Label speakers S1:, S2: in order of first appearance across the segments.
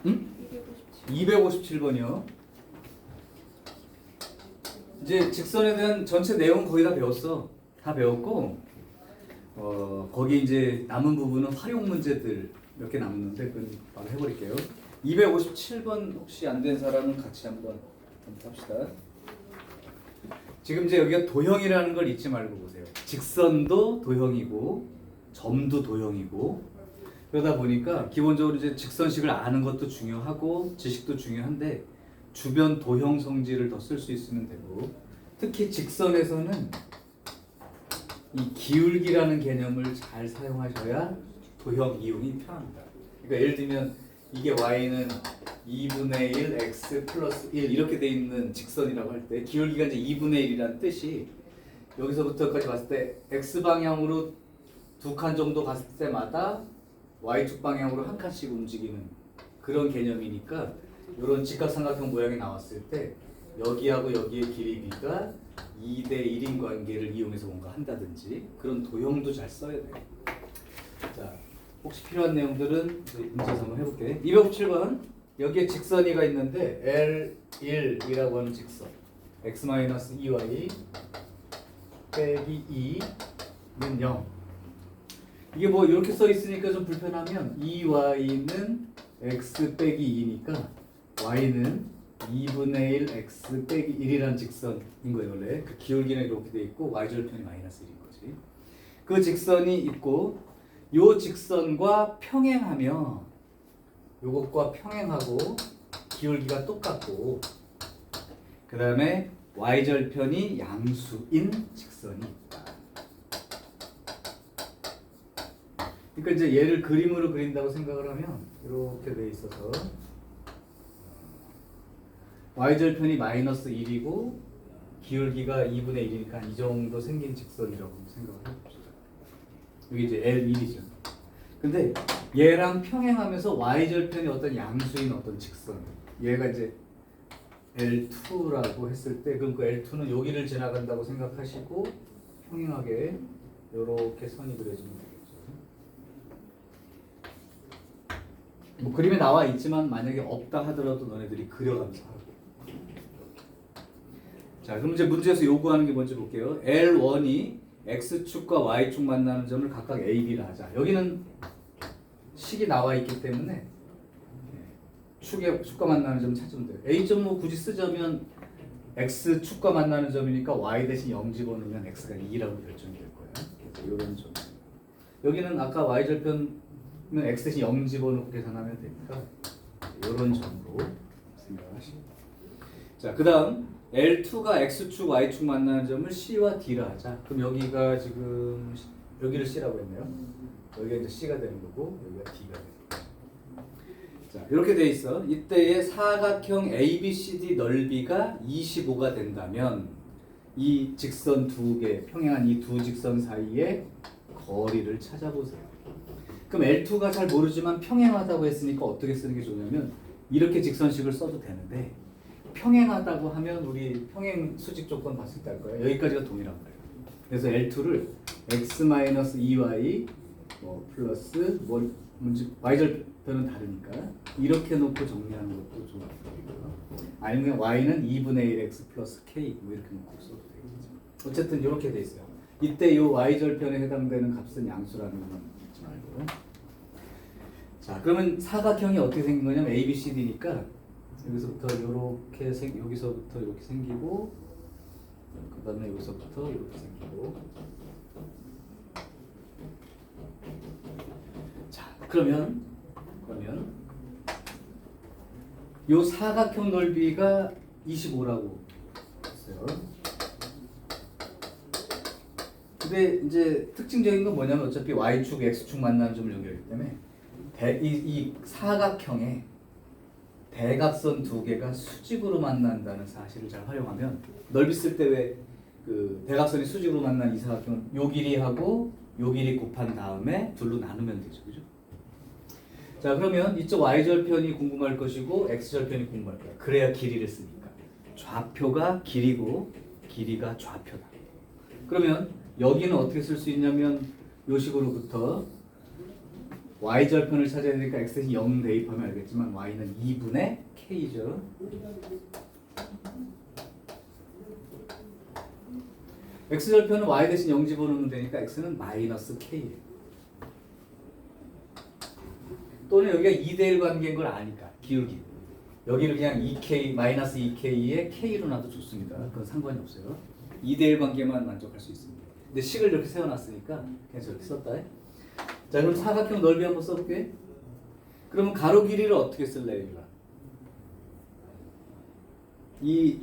S1: 응? 257번이요. 이제 직선에 대한 전체 내용 거의 다 배웠어. 다 배웠고 거기 이제 남은 부분은 활용 문제들 몇 개 남는데 그건 바로 해버릴게요. 257번 혹시 안 된 사람은 같이 한번 합시다. 지금 이제 여기가 도형이라는 걸 잊지 말고 보세요. 직선도 도형이고 점도 도형이고 그러다 보니까 기본적으로 이제 직선식을 아는 것도 중요하고 지식도 중요한데 주변 도형 성질을 더 쓸 수 있으면 되고 특히 직선에서는 이 기울기라는 개념을 잘 사용하셔야 도형 이용이 편합니다. 그러니까 예를 들면 이게 y는 2분의 1 x 플러스 1 이렇게 돼 있는 직선이라고 할 때 기울기가 이제 2분의 1이라는 뜻이 여기서부터까지 봤을 때 x 방향으로 두 칸 정도 갔을 때마다 y축 방향으로 한 칸씩 움직이는 그런 개념이니까 이런 직각삼각형 모양이 나왔을 때 여기하고 여기의 길이가 2대 1인 관계를 이용해서 뭔가 한다든지 그런 도형도 잘 써야 돼요. 자, 혹시 필요한 내용들은 문제에서 한번 해볼게. 257번 여기에 직선이가 있는데 L1이라고 하는 직선 x-2y 빼기 2는 0 이게 뭐 이렇게 써 있으니까 좀 불편하면 2y는 x 빼기 2니까 y는 2분의 1 x 빼기 1이라는 직선인 거예요. 원래 그 기울기는 이렇게 돼 있고 y절편이 마이너스 1인 거지. 그 직선이 있고 요 직선과 평행하면 요것과 평행하고 기울기가 똑같고 그 다음에 y절편이 양수인 직선이 있다. 그러니까 이제 얘를 그림으로 그린다고 생각을 하면 이렇게 돼 있어서 y절편이 마이너스 1이고 기울기가 2분의 1이니까 이 정도 생긴 직선이라고 생각을 해봅시다. 여기 이제 L1이죠. 근데 얘랑 평행하면서 y절편이 어떤 양수인 어떤 직선 얘가 이제 L2라고 했을 때 그럼 그 L2는 여기를 지나간다고 생각하시고 평행하게 이렇게 선이 그려지면 되겠죠. 뭐 그림에 나와 있지만 만약에 없다 하더라도 너네들이 그려가면서 하고. 자, 그럼 이제 문제에서 요구하는 게 뭔지 볼게요. L1이 x축과 y축 만나는 점을 각각 a, b라 하자. 여기는 식이 나와 있기 때문에 축과 만나는 점 찾으면 돼요. a점 뭐 굳이 쓰자면 x축과 만나는 점이니까 y 대신 0 집어넣으면 x가 2라고 결정이 될 거예요. 그래서 이런 점. 여기는 아까 y절편은 x 대신 0 집어넣고 계산하면 되니까 이런 점으로 생각하시고. 자, 그 다음 L2가 x축, y축 만나는 점을 C와 D라 하자. 그럼 여기가 지금 여기를 C라고 했네요. 여기가 이제 C가 되는 거고 여기가 D가 되는 거예요. 자, 이렇게 돼 있어. 이때의 사각형 ABCD 넓이가 25가 된다면 이 직선 두 개, 평행한 이 두 직선 사이의 거리를 찾아보세요. 그럼 L2가 잘 모르지만 평행하다고 했으니까 어떻게 쓰는 게 좋냐면 이렇게 직선식을 써도 되는데 평행하다고 하면 우리 평행 수직 조건 봤을 때 할 거예요. 여기까지가 동일한 거예요. 그래서 L2를 x-2y 플러스 y절편은 다르니까 이렇게 놓고 정리하는 것도 좋을 거고요. 아니면 y는 2분의 1x 플러스 k 뭐 이렇게 놓고 써도 되겠죠. 어쨌든 이렇게 돼 있어요. 이때 이 y절편에 해당되는 값은 양수라는 건 잊지 말고. 자, 그러면 사각형이 어떻게 생긴 거냐면 ABCD니까 여기서부터 이렇게 여기서부터 이렇게 생기고 그 다음에 여기서부터 이렇게 생기고. 자, 그러면 요 사각형 넓이가 25라고 했어요. 근데 이제 특징적인 건 뭐냐면 어차피 y축, x축 만나는 점을 연결하기 때문에 이 사각형에 대각선 두 개가 수직으로 만난다는 사실을 잘 활용하면 넓이 쓸 때 왜 그 대각선이 수직으로 만난 이 사각형은 요 길이하고 요 길이 곱한 다음에 둘로 나누면 되죠, 그죠? 자, 그러면 이쪽 y절편이 궁금할 것이고 x절편이 궁금할 거야. 그래야 길이를 쓰니까 좌표가 길이고 길이가 좌표다. 그러면 여기는 어떻게 쓸 수 있냐면 요 식으로부터 y절편을 찾아야 되니까 x는 0 대입하면 알겠지만 y는 2분의 k죠. x절편은 y 대신 0 집어넣으면 되니까 x는 마이너스 k예요. 또는 여기가 2대1 관계인 걸 아니까 기울기. 여기를 그냥 2k 마이너스 2k에 k로 놔도 좋습니다. 그건 상관이 없어요. 2대1 관계만 만족할 수 있습니다. 근데 식을 이렇게 세워놨으니까 그냥 저렇게 썼다. 자, 그럼 사각형 넓이 한번 써볼게. 그러면 가로 길이를 어떻게 쓸래요, 이거? 이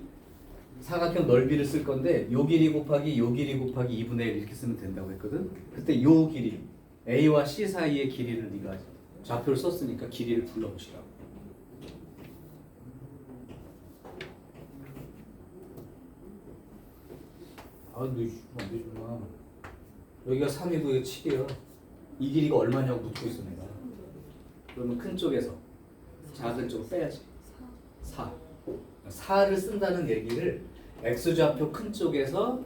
S1: 사각형 넓이를 쓸 건데 요 길이 곱하기 요 길이 곱하기 2분의 1 이렇게 쓰면 된다고 했거든. 그때 요 길이 A와 C 사이의 길이를 네가 좌표를 썼으니까 길이를 불러보시라고. 아, 너 안 되구나. 여기가 3이고 여기가 7이야. 이 길이가 얼마냐고 묻고 있어 내가. 그러면 큰 쪽에서 작은 쪽을 빼야지. 4. 4를 쓴다는 얘기를 x좌표 큰 쪽에서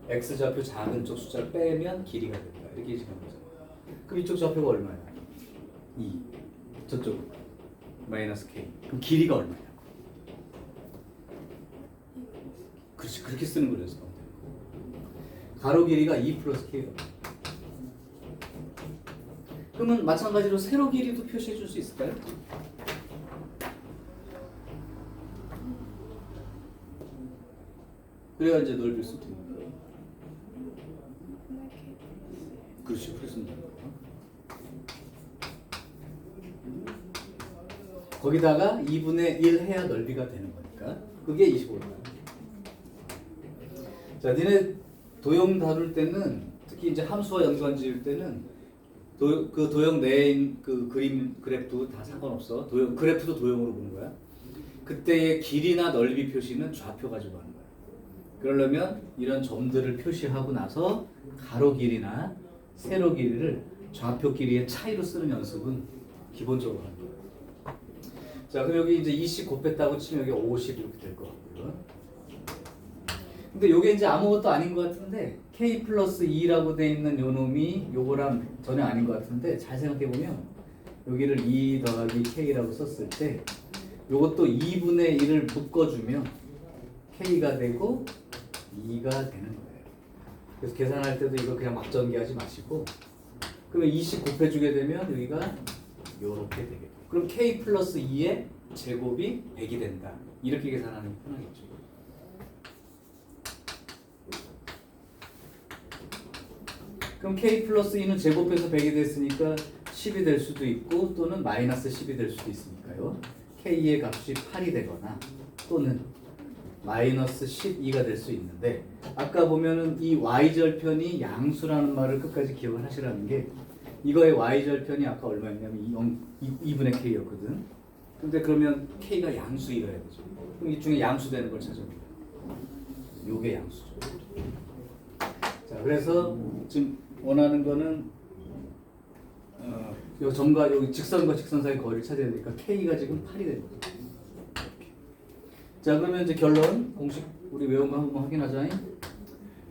S1: x좌표 작은 쪽 숫자를 빼면 길이가 된다. 이렇게 얘기하는 거죠. 그럼 이쪽 좌표가 얼마야? 2. 저쪽 마이너스 k. 그럼 길이가 얼마냐고. 그렇지. 그렇게 쓰는 거였어. 가로 길이가 2 플러스 k다. 그러면 마찬가지로 세로 길이도 표시해 줄 수 있을까요? 그래야 이제 넓일 수 있는 거예요. 그렇지. 그래서 거기다가 2분의 1 해야 넓이가 되는 거니까 그게 25다. 자, 니네 도형 다룰 때는 특히 이제 함수와 연관 지을 때는 그 도형 내에 있는 그 그림 그래프도 다 상관없어. 도형 그래프도 도형으로 보는 거야. 그때의 길이나 넓이 표시는 좌표 가지고 하는 거야. 그러려면 이런 점들을 표시하고 나서 가로 길이나 세로 길이를 좌표 길이의 차이로 쓰는 연습은 기본적으로 하는 거야. 자, 그럼 여기 이제 20 곱했다고 치면 여기 50 이렇게 될 것 같고요. 근데 요게 이제 아무것도 아닌 것 같은데 k 플러스 2라고 돼 있는 요 놈이 요거랑 전혀 아닌 것 같은데 잘 생각해 보면 여기를 2 더하기 k라고 썼을 때 요것도 2분의 1을 묶어주면 k가 되고 2가 되는 거예요. 그래서 계산할 때도 이거 그냥 막 전개하지 마시고 그러면 20 곱해주게 되면 여기가 요렇게 되겠고 그럼 k 플러스 2의 제곱이 100이 된다. 이렇게 계산하는 게 편하겠죠. 그럼 k 플러스 2는 제곱해서 100이 됐으니까 10이 될 수도 있고 또는 마이너스 10이 될 수도 있으니까요. k의 값이 8이 되거나 또는 마이너스 12가 될 수 있는데 아까 보면은 이 y절편이 양수라는 말을 끝까지 기억을 하시라는 게 이거의 y절편이 아까 얼마였냐면 2분의 k였거든. 근데 그러면 k가 양수이어야 되죠. 그럼 이 중에 양수되는 걸 찾아봅니다. 요게 양수죠. 자, 그래서 지금 원하는 거는 요 점과 여기 직선과 직선 사이 거리를 찾아야 되니까 k가 지금 8이 되는 거죠. 자, 그러면 이제 결론 공식 우리 외운 거 한번 확인하자.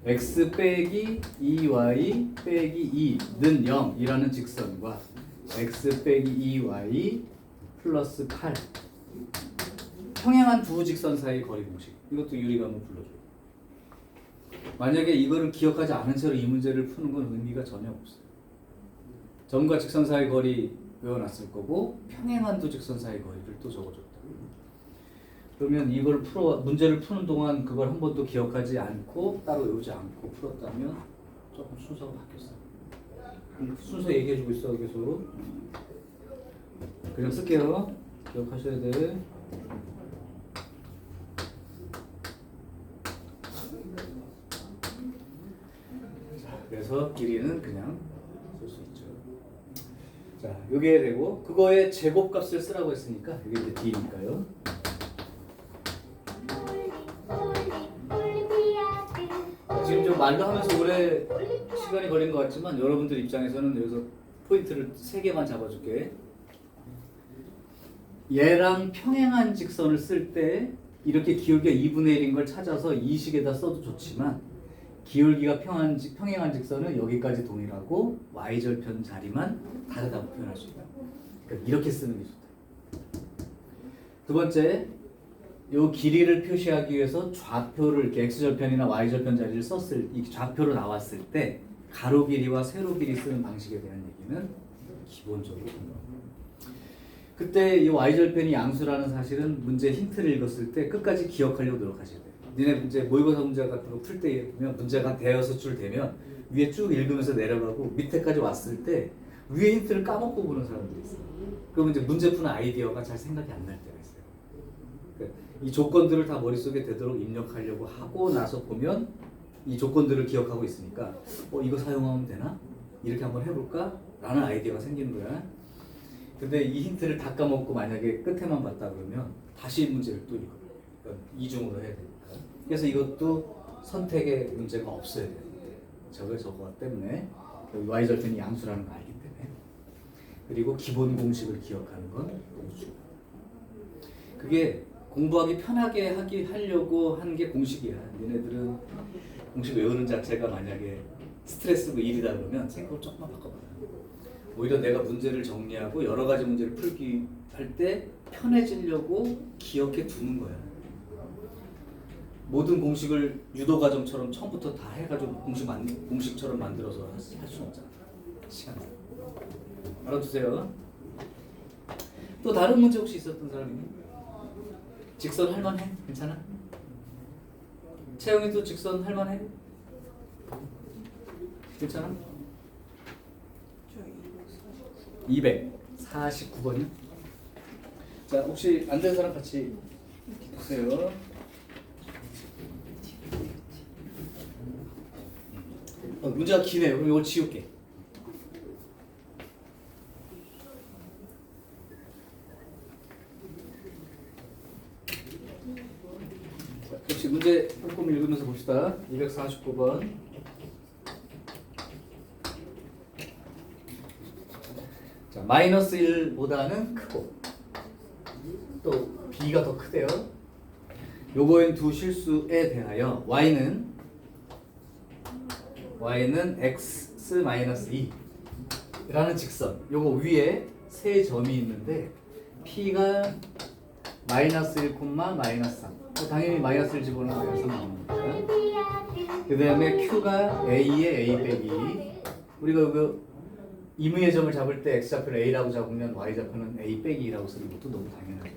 S1: x 빼기 2y 빼기 2는 0이라는 직선과 x 빼기 2y 플러스 8 평행한 두 직선 사이 거리 공식. 이것도 유리가 한번 불러줘요. 만약에 이거를 기억하지 않은 채로 이 문제를 푸는 건 의미가 전혀 없어요. 점과 직선 사이 거리 외워놨을 거고 평행한 두 직선 사이 거리를 또 적어줬다. 그러면 이걸 문제를 푸는 동안 그걸 한 번도 기억하지 않고 따로 외우지 않고 풀었다면 조금 순서가 바뀌었어요. 순서 얘기해주고 있어 계속. 그냥 쓸게요. 기억하셔야 돼. 그래서 길이는 그냥 쓸 수 있죠. 자, 요게 되고 그거의 제곱값을 쓰라고 했으니까 이게 이제 d니까요. 지금 좀 말로 하면서 오래 시간이 걸린 것 같지만 여러분들 입장에서는 여기서 포인트를 3개만 잡아줄게. 얘랑 평행한 직선을 쓸 때 이렇게 기울기가 2분의 1인 걸 찾아서 이 식에다 써도 좋지만 기울기가 평행한 직선은 여기까지 동일하고 y절편 자리만 다르다고 표현할 수 있다. 그러니까 이렇게 쓰는 게 좋다. 두 번째, 요 길이를 표시하기 위해서 좌표를 이렇게 x절편이나 y절편 자리를 썼을 이 좌표로 나왔을 때 가로 길이와 세로 길이 쓰는 방식에 대한 얘기는 기본적으로 합니다. 그때 이 y절편이 양수라는 사실은 문제 힌트를 읽었을 때 끝까지 기억하려고 노력하셔야 돼요. 니네 문제 모의고사 문제 같은 거 풀 때 보면 문제가 대여섯 줄 되면 위에 쭉 읽으면서 내려가고 밑에까지 왔을 때 위에 힌트를 까먹고 보는 사람들이 있어요. 그러면 이제 문제 푸는 아이디어가 잘 생각이 안 날 때가 있어요. 그러니까 이 조건들을 다 머릿속에 되도록 입력하려고 하고 나서 보면 이 조건들을 기억하고 있으니까 이거 사용하면 되나? 이렇게 한번 해볼까? 라는 아이디어가 생기는 거야. 근데 이 힌트를 다 까먹고 만약에 끝에만 봤다 그러면 다시 문제를 또 읽어요. 그러니까 이중으로 해야 되니까. 그래서 이것도 선택의 문제가 없어야 되는데 저거 때문에 y절편이 양수라는 걸 알기 때문에 그리고 기본 공식을 기억하는 건 너무 중요해요. 그게 공부하기 편하게 하려고 한 게 공식이야. 얘네들은 공식 외우는 자체가 만약에 스트레스고 일이다 그러면 생각을 조금만 바꿔봐요. 오히려 내가 문제를 정리하고 여러 가지 문제를 풀기 할 때 편해지려고 기억해 두는 거야. 모든 공식을 유도 과정처럼 처음부터 다 해가지고 공식처럼 만들어서 할 수는 없잖아. 시간. 알아두세요. 또 다른 문제 혹시 있었던 사람 있니? 직선 할만해? 괜찮아? 채영이도 직선 할만해? 괜찮아? 249번이요? 자, 혹시 안 된 사람 같이 보세요. 문제가 기네요. 그럼 이걸 지울게. 자, 혹시 문제 조금 읽으면서 봅시다. 249번. 자, 마이너스 1보다는 크고 또 b가 더 크대요. 요거엔 두 실수에 대하여 y는 x-2라는 직선, 요거 위에 세 점이 있는데 p가 마이너스 1, 마이너스 3. 당연히 마이너스 1 집어넣으면 마이너스 3 나오는 거죠. 그 다음에 q가 a의 a 빼기. 우리가 그 임의의 점을 잡을 때 x좌표를 a라고 잡으면 y좌표는 a 빼기 2라고 쓰는 것도 너무 당연하죠.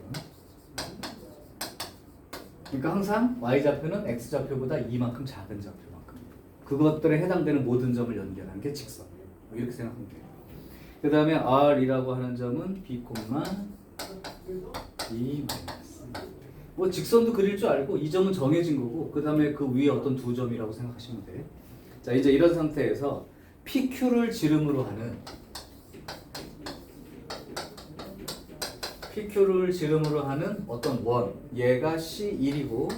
S1: 그러니까 항상 y좌표는 x좌표보다 이만큼 작은 좌표만큼 그것들에 해당되는 모든 점을 연결하는 게 직선. 이렇게 생각하면 돼요. 그 다음에 r이라고 하는 점은 b, b 마이너스. 뭐 직선도 그릴 줄 알고 이 점은 정해진 거고 그 다음에 그 위에 어떤 두 점이라고 생각하시면 돼. 자, 이제 이런 상태에서 PQ를 지름으로 하는 어떤 원, 얘가 C1이고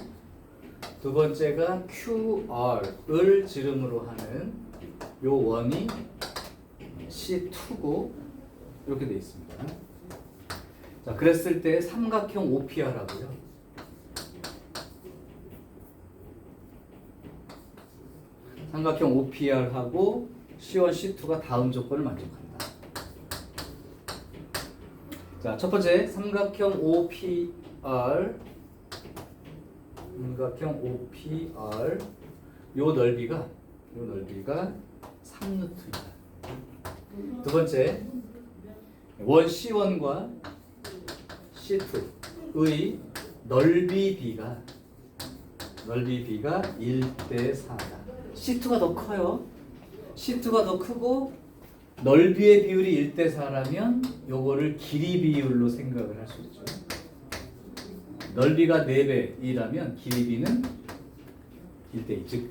S1: 두 번째가 QR을 지름으로 하는 요 원이 C2고 이렇게 돼 있습니다. 자, 그랬을 때 삼각형 OPR하고요. 삼각형 OPR하고 C1, C2가 다음 조건을 만족한다. 자, 첫 번째 삼각형 OPR 요 넓이가 3루트이다. 두 번째 원 C1과 C2의 넓이 B가 1대 4다. C2가 더 커요. C2가 더 크고 넓이의 비율이 1대 4라면 요거를 길이 비율로 생각을 할 수 있죠. 넓이가 4배이라면 길이비는 1대 2, 즉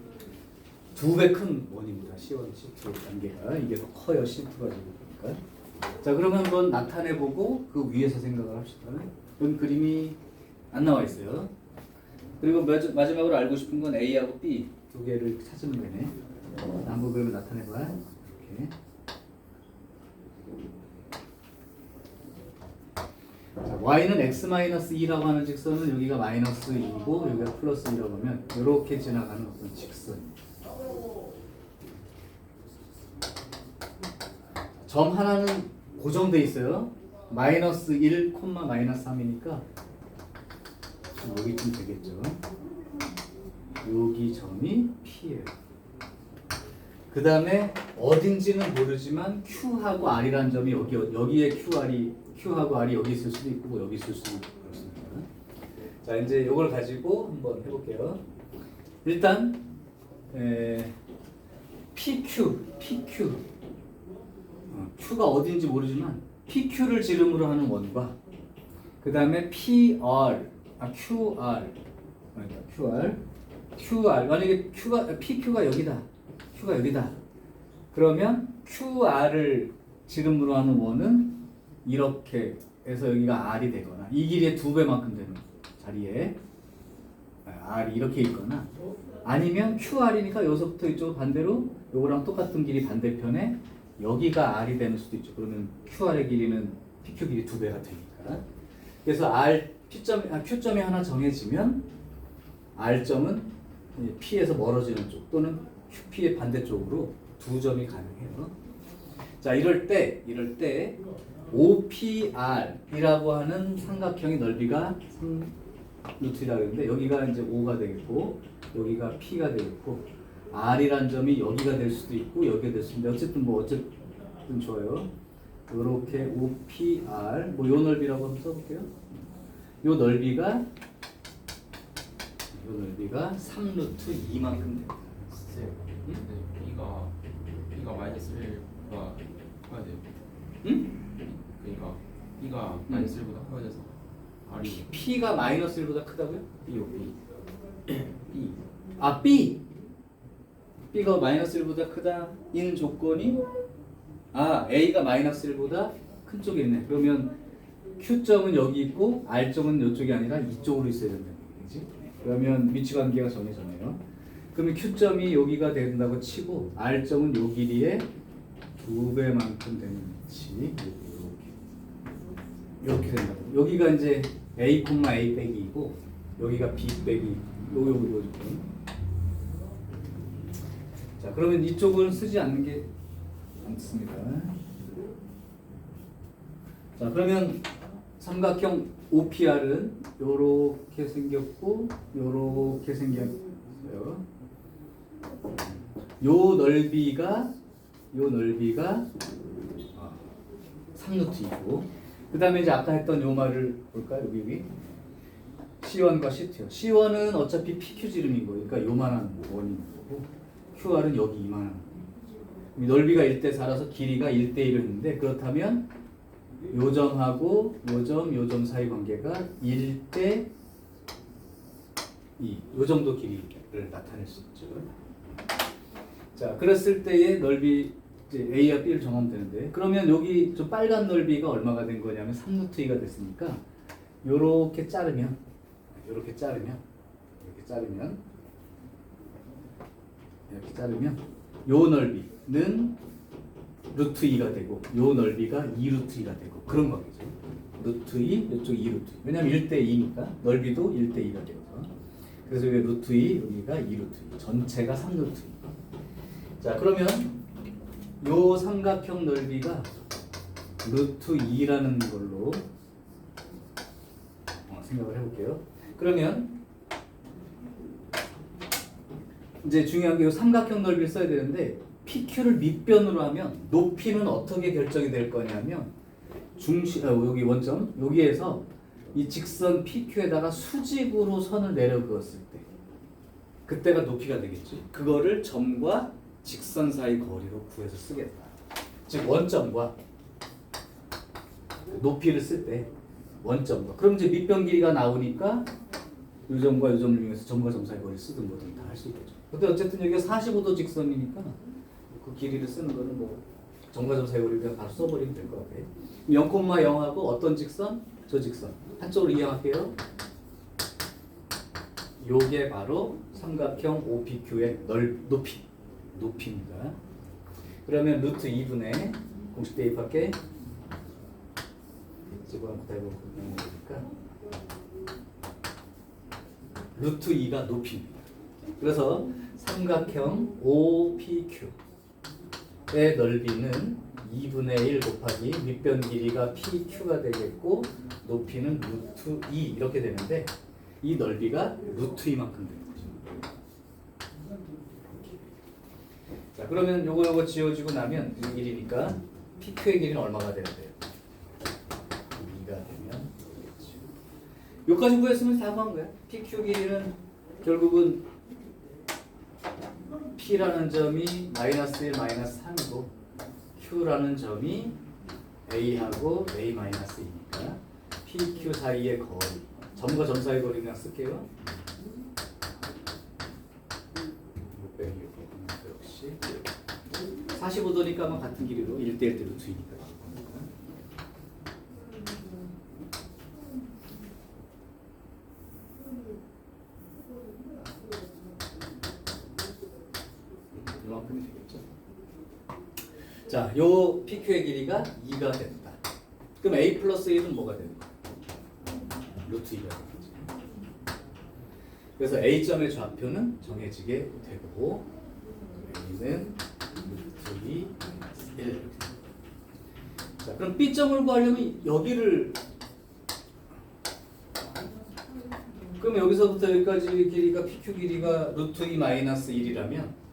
S1: 2배 큰 원입니다. C1, C2 단계가 이게 더 커요. C2가 보니까. 자, 그러면 한번 나타내보고 그 위에서 생각을 합시다. 그럼 그림이 안 나와 있어요. 그리고 마지막으로 알고 싶은 건 A하고 B 두 개를 찾으면 되네. 한번 그러면 나타내봐. 이렇게. 자, y는 x-2라고 하는 직선은 여기가 마이너스 2고 여기가 플러스 2라고 하면 이렇게 지나가는 어떤 직선. 점 하나는 고정돼 있어요. 마이너스 1, 마이너스 3이니까 여기쯤 되겠죠. 여기 점이 P예요. 그 다음에 어딘지는 모르지만 Q하고 R이라는 점이 여기에 Q하고 R이 여기 있을 수도 있고 여기 있을 수도 있고 그렇습니다. 자, 이제 이걸 가지고 한번 해볼게요. 일단 PQ Q가 어딘지 모르지만 PQ를 지름으로 하는 원과 그 다음에 QR 만약에 PQ가 여기다 그러면 QR을 지름으로 하는 원은 이렇게 해서 여기가 R이 되거나 이 길이의 2배만큼 되는 자리에 R이 이렇게 있거나 아니면 QR이니까 여기서부터 이쪽 반대로 요거랑 똑같은 길이 반대편에 여기가 R이 되는 수도 있죠. 그러면 QR의 길이는 PQ 길이 2배가 되니까. 그래서 Q점이 하나 정해지면 R점은 P에서 멀어지는 쪽 또는 QP의 반대쪽으로 두 점이 가능해요. 자, 이럴 때 OPR이라고 하는 삼각형의 넓이가 3루트라고 했는데 여기가 이제 5가 되겠고 여기가 P가 되겠고 R이란 점이 여기가 될 수도 있고 여기가 될 수도 있는데 어쨌든 좋아요. 이렇게 OPR 요 넓이라고 한번 써볼게요. 요 넓이가 3루트 2만큼 됩니다.
S2: 근데 B가 마이너스 1보다 커야 돼요.
S1: 응?
S2: 그러니까 B가 마이너스 1보다 커야 돼서 R이
S1: P가 마이너스 1보다 크다고요?
S2: B요 B.
S1: B! B가 마이너스 1보다 크다인 조건이 A가 마이너스 1보다 큰 쪽에 있네. 그러면 Q점은 여기 있고 R점은 이쪽이 아니라 이쪽으로 있어야 된다는 얘기지. 그러면 위치관계가 정해졌네요. 그러면 Q점이 여기가 된다고 치고 R점은 요 길이의 2배만큼 되는 위치 이렇게 된다고. 여기가 이제 A, A 빼기 2고 여기가 B 빼기 요거. 자, 그러면 이쪽은 쓰지 않는 게 많습니다. 자, 그러면 삼각형 OPR은 요렇게 생겼고 요렇게 생겼어요. 요 넓이가 3루트이고 그 다음에 이제 아까 했던 요 말을 볼까요? 여기 C1과 C2요. C1은 어차피 PQ 지름인 거니까 그러니까 요만한 원인 거고 QR은 여기 이만한 거. 넓이가 1대4라서 길이가 1대1을 했는데 그렇다면 요 점하고 요 점 사이 관계가 1대2 요 정도 길이를 나타낼 수 있죠. 자, 그랬을 때의 넓이 이제 A와 B를 정하면 되는데 그러면 여기 좀 빨간 넓이가 얼마가 된 거냐면 3루트 2가 됐으니까 요렇게 자르면 요 넓이는 루트 2가 되고 요 넓이가 2루트 2가 되고 그런 거겠죠. 루트 2, 이쪽 2루트 2. 왜냐면 1대2니까 넓이도 1대2가 되어서 그래서 여기 루트 2, 여기가 2루트 2. 전체가 3루트 2. 자, 그러면 요 삼각형 넓이가 루트 2라는 걸로 생각을 해볼게요. 그러면 이제 중요한 게 요 삼각형 넓이를 써야 되는데 PQ를 밑변으로 하면 높이는 어떻게 결정이 될 거냐면 여기 원점 여기에서 이 직선 PQ에다가 수직으로 선을 내려 그었을 때 그때가 높이가 되겠지. 그거를 점과 직선 사이 거리로 구해서 쓰겠다. 즉 원점과 높이를 쓸 때 원점과 그럼 이제 밑변 길이가 나오니까 이 점과 이 점을 이용해서 점과 점 사이 거리를 쓰든 뭐든 다 할 수 있겠죠. 근데 어쨌든 여기가 45도 직선이니까 그 길이를 쓰는 거는 뭐 점과 점 사이 거리를 그냥 바로 써버리면 될 것 같아요. 0,0하고 어떤 직선? 저 직선 한쪽으로 이해할게요. 요게 바로 삼각형 OPQ의 높이입니다. 그러면 루트 2분의 공식 대입할게. 지금 대입을 보니까 루트 2가 높이입니다. 그래서 삼각형 OPQ의 넓이는 2분의 1 곱하기 밑변 길이가 PQ가 되겠고 높이는 루트 2 이렇게 되는데 이 넓이가 루트 2만큼 되는 거죠. 자, 그러면 요거 지워지고 나면 이 길이니까 PQ의 길이는 얼마가 돼야 돼요? 2가 되면 되겠죠. 요까지 구했으면 다 구한 거야. PQ 길이는 결국은 P라는 점이 마이너스 1, 마이너스 3이고 Q라는 점이 A하고 A 마이너스 2니까 PQ 사이의 거리, 점과 점 사이의 거리 그냥 쓸게요. 600 역시 45도니까 아마 같은 길이로 1대1 대 루트이니까. 이만큼이 되겠죠. 자, 요 PQ의 길이가 2가 된다. 그럼 A 플러스 1은 뭐가 되는 거야? 루트 2가 되는 거지. 그래서 A점의 좌표는 정해지게 되고 A는 루트 2 마이너스 1 이렇게 됩니다. 자, 그럼 B점을 구하려면 여기를 그럼 여기서부터 여기까지 길이가 PQ 길이가 루트 2 마이너스 1이라면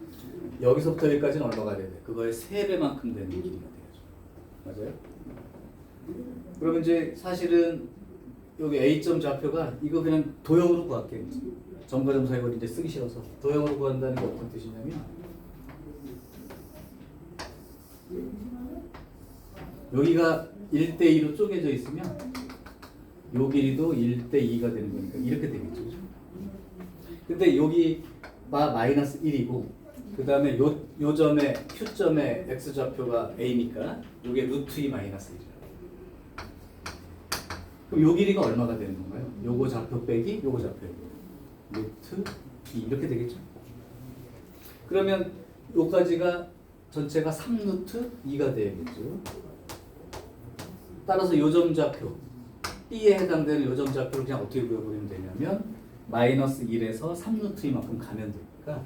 S1: 여기서부터 여기까지는 얼마가 돼야 돼? 그거의 3배만큼 되는 길이가 돼야죠. 맞아요? 그러면 이제 사실은 여기 A점 좌표가 이거 그냥 도형으로 구할게요. 점과 점 사이 거리 이제 쓰기 싫어서 도형으로 구한다는 게 어떤 뜻이냐면 여기가 1대2로 쪼개져 있으면 요 길이도 1대2가 되는 거니까 이렇게 되겠죠. 근데 여기가 마이너스 1이고 그 다음에 요 점에 Q점의 X좌표가 A니까 요게 루트 2 마이너스 1이라. 그럼 요 길이가 얼마가 되는 건가요? 요거 좌표 빼기 요거 좌표 루트 2 이렇게 되겠죠. 그러면 요까지가 전체가 3루트 2가 되겠죠. 따라서 요 점 좌표 B에 해당되는 요 점 좌표를 그냥 어떻게 구해버리면 되냐면 마이너스 1에서 3루트 2만큼 가면 되니까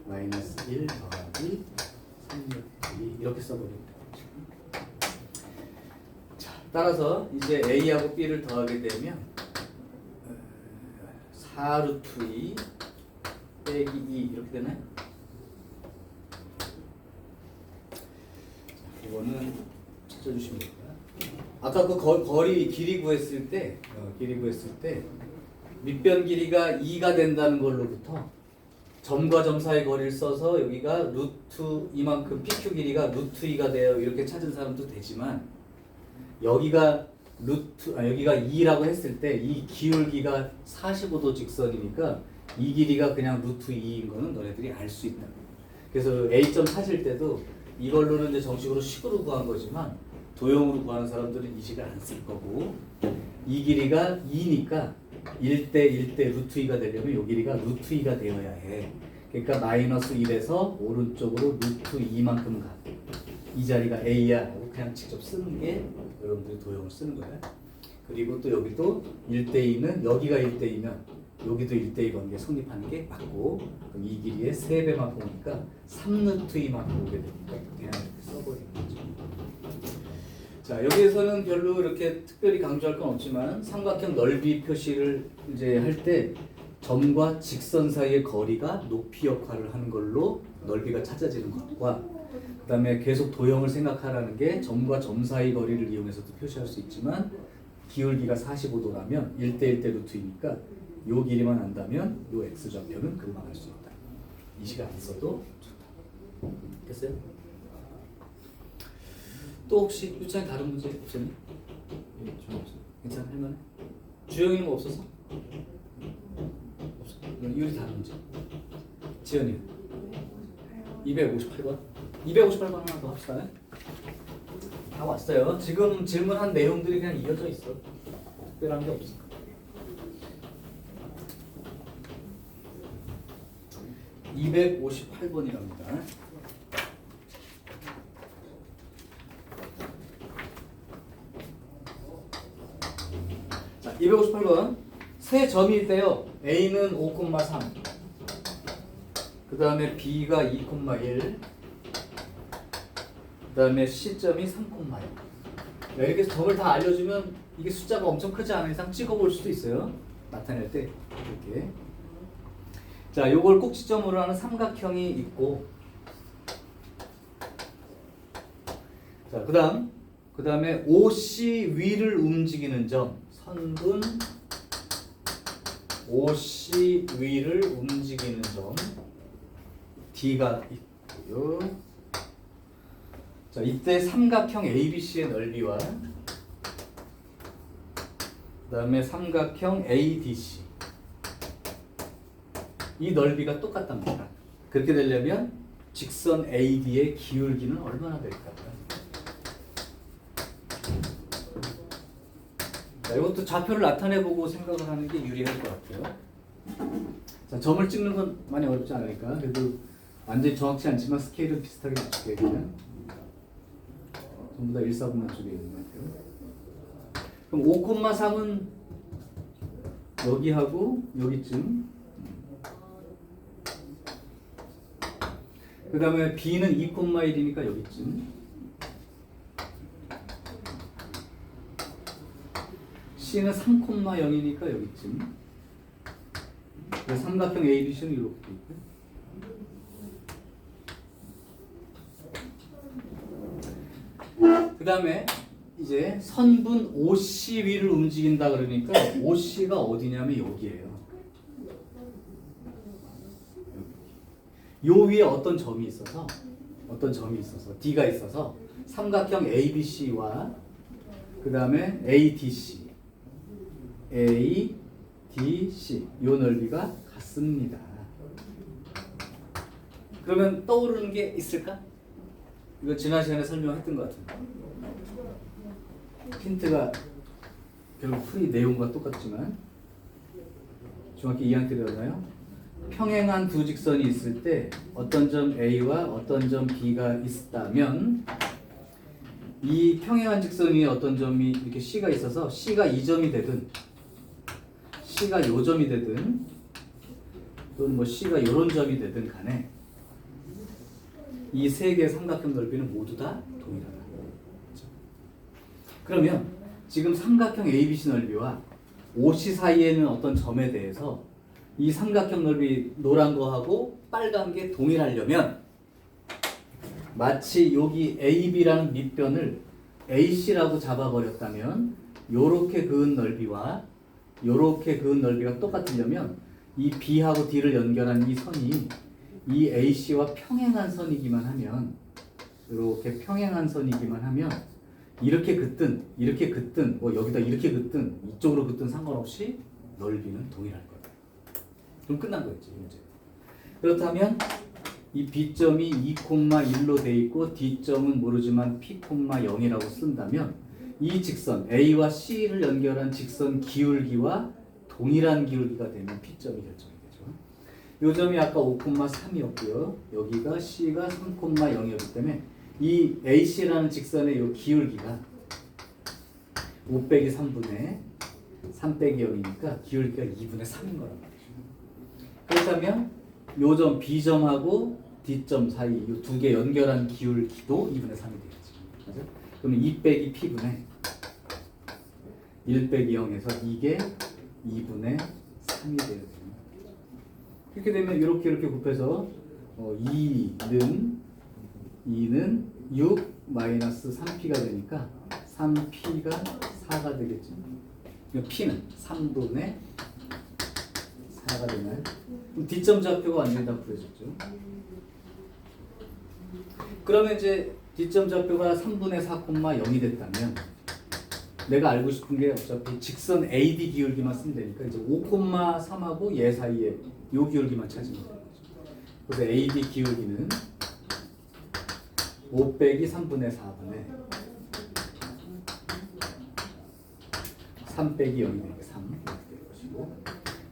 S1: 마이너스 1 더하기 3루트 2 이렇게 써버리면 되겠죠. 자, 따라서 이제 A하고 B를 더하게 되면 4루트 2 빼기 2 이렇게 되나요? 자, 이거는 찾아주시면 됩니다. 아까 그 거리 길이 구했을 때 밑변 길이가 2가 된다는 걸로부터 점과 점 사이 거리를 써서 여기가 루트 이만큼 PQ 길이가 루트 2가 돼요. 이렇게 찾은 사람도 되지만 여기가 여기가 2라고 했을 때 이 기울기가 45도 직선이니까 이 길이가 그냥 루트 2인 거는 너네들이 알 수 있다. 그래서 A점 찾을 때도 이걸로는 이제 정식으로 식으로 구한 거지만 도형으로 구하는 사람들은 이 식을 안 쓸 거고 이 길이가 2니까 1대 루트 2가 되려면 이 길이가 루트 2가 되어야 해. 그러니까 마이너스 1에서 오른쪽으로 루트 2만큼 가. 이 자리가 A야 하고 그냥 직접 쓰는 게 여러분들이 도형을 쓰는 거예요. 그리고 또 여기도 1대2는 여기가 1대2면 여기도 1대2 관계 성립하는 게 맞고 그럼 이 길이의 3배만큼 오니까 3루트 2만큼 오게 되니까 그냥 이렇게 써버리는 거죠. 자, 여기에서는 별로 이렇게 특별히 강조할 건 없지만 삼각형 넓이 표시를 이제 할 때 점과 직선 사이의 거리가 높이 역할을 하는 걸로 넓이가 찾아지는 것과 그 다음에 계속 도형을 생각하라는 게 점과 점 사이 거리를 이용해서도 표시할 수 있지만 기울기가 45도라면 1대1 대 루트이니까 요 길이만 안다면 요 x좌표는 금방 알 수 있다. 이 시간 안 써도 좋다. 됐어요? 또 혹시 유찬이 다른 문제 없었니? 괜찮아? 할만해? 주영이는 뭐 없었어? 없어. 유리 다른 문제. 지연이 258번. 258번 하나 더 합시다. 다 왔어요. 지금 질문한 내용들이 그냥 이어져 있어. 특별한 게 없어. (258번이랍니다) 자, 258번. 세 점이 있대요. A는 5,3, 그 다음에 B가 2,1, 그다음에 C점이 3,0. 이렇게 점을 다 알려주면 이게 숫자가 엄청 크지 않은 이상 찍어볼 수도 있어요. 나타낼 때 이렇게. 자, 요걸 꼭지점으로 하는 삼각형이 있고, 자, 그다음에 OC 위를 움직이는 점, 선분 OC 위를 움직이는 점 D가 있고요. 자, 이때 삼각형 ABC의 넓이와 그다음에 삼각형 ADC 이 넓이가 똑같답니다. 그렇게 되려면 직선 AD의 기울기는 얼마나 될까요? 자, 이것도 좌표를 나타내보고 생각을 하는 게 유리할 것 같아요. 자, 점을 찍는 건 많이 어렵지 않으니까 그래도 완전히 정확치 않지만 스케일은 비슷하게 맞출게요. 그냥 전부 다 1,4분면 쪽에 있는 것 같아요. 그럼 5,3은 여기하고 여기쯤. 그 다음에 B는 2,1이니까 여기쯤. C는 3,0이니까 여기쯤. 그래서 삼각형 ABC는 이렇게 있고요. 그 다음에 이제 선분 OC 위를 움직인다 그러니까 OC가 어디냐면 여기에요. 요 위에 어떤 점이 있어서 D가 있어서 삼각형 ABC와 그 다음에 ADC 요 넓이가 같습니다. 그러면 떠오르는 게 있을까? 이거 지난 시간에 설명했던 것 같은데 힌트가 결국 풀이 내용과 똑같지만 정확히 이해하게 되었나요? 평행한 두 직선이 있을 때 어떤 점 A와 어떤 점 B가 있다면 이 평행한 직선 위에 어떤 점이 이렇게 C가 있어서 C가 이 점이 되든 C가 요 점이 되든 또는 뭐 C가 요런 점이 되든 간에 이 세 개의 삼각형 넓이는 모두 다 동일하다. 그러면 지금 삼각형 ABC 넓이와 OC 사이에는 어떤 점에 대해서 이 삼각형 넓이 노란 거하고 빨간 게 동일하려면 마치 여기 AB라는 밑변을 AC라고 잡아버렸다면 요렇게 그은 넓이와 요렇게 그은 넓이가 똑같으려면 이 B하고 D를 연결한 이 선이 이 AC와 평행한 선이기만 하면 이렇게 평행한 선이기만 하면 이렇게 긋든 뭐 여기다 이렇게 긋든 이쪽으로 긋든 상관없이 넓이는 동일할 거예요. 그럼 끝난 거였지 문제. 그렇다면 이 B점이 2,1로 돼 있고 D점은 모르지만 P,0이라고 쓴다면 이 직선 A와 C를 연결한 직선 기울기와 동일한 기울기가 되면 P점이 결정이 되죠. 이 점이 아까 5,3이었고요. 여기가 C가 3,0이었기 때문에 이 AC라는 직선의 이 기울기가 5 빼기 3분의 3 빼기 0이니까 기울기가 2분의 3인 거란 말이죠. 그렇다면 이 점 B점하고 D점 사이 이 두 개 연결한 기울기도 2분의 3이 되겠죠. 맞아? 그러면 2 빼기 P분의 1 빼기 0에서 이게 2분의 3이 되어야 됩니다. 이렇게 되면 이렇게 곱해서 2는 6 마이너스 3P가 되니까 3P가 4가 되겠죠. P는 3분의 4가 되나요? 그럼 D점 좌표가 완전히 다 구해졌죠. 그러면 이제 D점 좌표가 3분의 4,0이 됐다면 내가 알고 싶은 게 어차피 직선 AD 기울기만 쓰면 되니까 이제 5,3하고 얘 사이에 요 기울기만 찾으면 되는 거죠. 그래서 AD 기울기는 5 빼기 3분의 4분의 3 빼기 0이 되니까 3 이렇게 될 것이고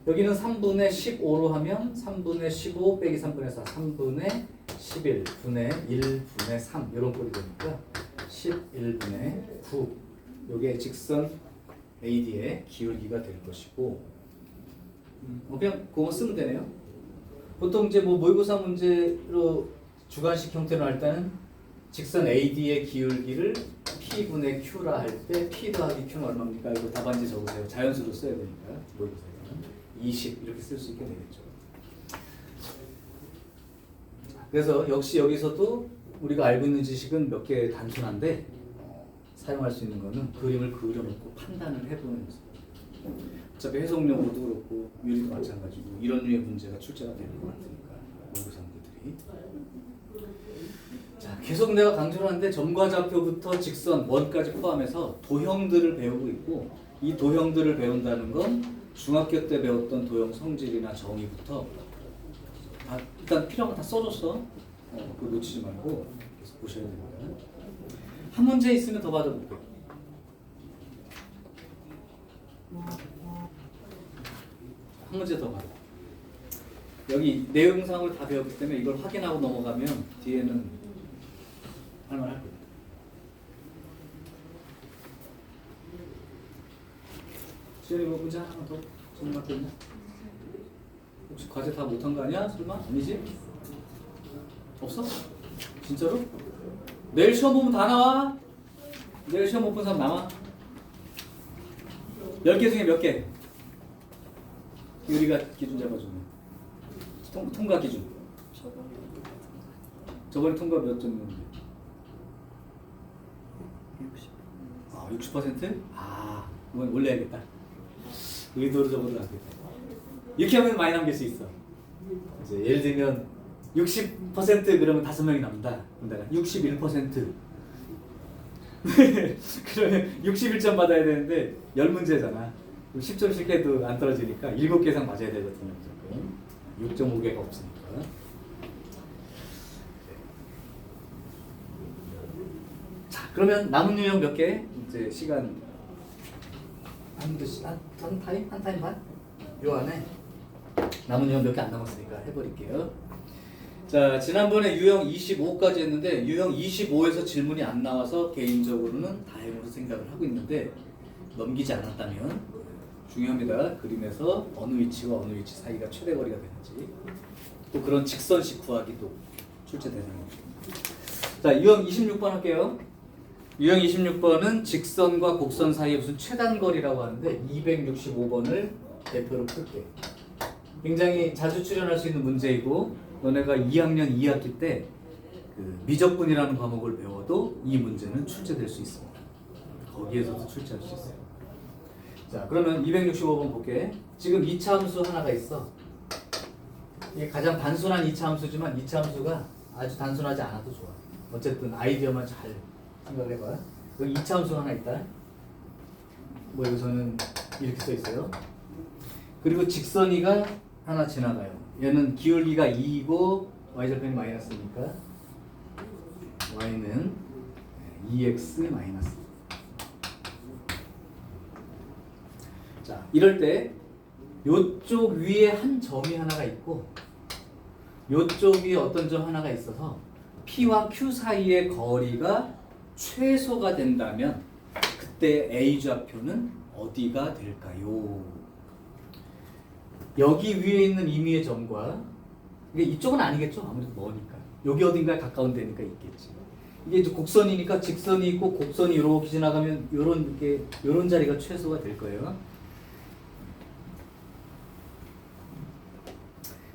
S1: 여기는 3분의 15로 하면 3분의 15 빼기 3분의 4 3분의 11 분의 1분의 3 이런 꼴이 되니까 11분의 9 요게 직선 AD의 기울기가 될 것이고 그냥 그거 쓰면 되네요. 보통 이제 뭐 모의고사 문제로 주관식 형태로 할 때는 직선 AD의 기울기를 P분의 Q라 할 때 P 더하기 Q는 얼마입니까? 이거 답안지 적으세요. 자연수로 써야 되니까. 뭐 보세요. 20 이렇게 쓸 수 있게 되겠죠. 그래서 역시 여기서도 우리가 알고 있는 지식은 몇 개 단순한데 사용할 수 있는 거는 그림을 그려놓고 판단을 해보는 거죠. 어차피 해석용어도 그렇고 유리도 마찬가지고 이런 류의 문제가 출제가 되는 것 같으니까 모의고사들이. 자, 계속 내가 강조를 하는데 점과 좌표부터 직선, 원까지 포함해서 도형들을 배우고 있고 이 도형들을 배운다는 건 중학교 때 배웠던 도형 성질이나 정의부터 다 일단 필요한 거 다 써줬어. 그거 놓치지 말고 계속 보셔야 됩니다. 한 문제 있으면 더 받아볼게요. 한 문제 더 받아. 여기 내용상을 다 배웠기 때문에 이걸 확인하고 넘어가면 뒤에는 할만할 거예요. 지현이 뭐 문제 하나만 더 질문할 거 있냐? 혹시 과제 다 못한 거 아니야? 설마? 아니지? 없어? 진짜로? 내일 시험 보면 다 나와? 내일 시험 못 본 사람 남아? 10개 중에 몇 개? 우리가 기준 잡아주면 통과 기준. 저번에 통과 몇 점이었는데? 60. 60%? 이건 올려야겠다. 의도로 적어도 낫겠다. 이렇게 하면 많이 남길 수 있어. 이제 예를 들면 60% 그러면 5명이 남는다. 그러다가 61% 그러면 61점 받아야 되는데 10문제잖아. 10점씩 해도 안 떨어지니까 7개 이상 맞아야 되거든요. 6.5개가 없으니까. 자, 그러면 남은 유형 몇 개? 이제 시간 한 타임 반? 요 안에 남은 유형 몇 개 안 남았으니까 해버릴게요. 자, 지난번에 유형 25까지 했는데 유형 25에서 질문이 안 나와서 개인적으로는 다행으로 생각을 하고 있는데 넘기지 않았다면 중요합니다. 그림에서 어느 위치와 어느 위치 사이가 최대 거리가 되는지 또 그런 직선식 구하기도 출제 대상입니다. 자, 유형 26번 할게요. 유형 26번은 직선과 곡선 사이의 무슨 최단거리라고 하는데 265번을 대표로 풀게. 굉장히 자주 출연할 수 있는 문제이고 너네가 2학년 2학기 때 그 미적분이라는 과목을 배워도 이 문제는 출제될 수 있습니다. 거기에서도 출제할 수 있어요. 자, 그러면 265번 볼게. 지금 2차 함수 하나가 있어. 이게 가장 단순한 2차 함수지만 2차 함수가 아주 단순하지 않아도 좋아. 어쨌든 아이디어만 잘 생각을 해봐. 여기 2차 함수가 하나 있다. 뭐 여기서는 이렇게 써 있어요. 그리고 직선이가 하나 지나가요. 얘는 기울기가 2이고 y절편이 마이너스니까 y는 2x 마이너스. 자, 이럴 때 요쪽 위에 한 점이 하나가 있고 요쪽 위에 어떤 점 하나가 있어서 P와 Q 사이의 거리가 최소가 된다면 그때 A 좌표는 어디가 될까요? 여기 위에 있는 임의의 점과 이게 이쪽은 아니겠죠? 아무래도 머니까 여기 어딘가에 가까운 데니까 있겠지. 이게 이제 곡선이니까 직선이 있고 곡선이 이렇게 지나가면 요런 자리가 최소가 될 거예요.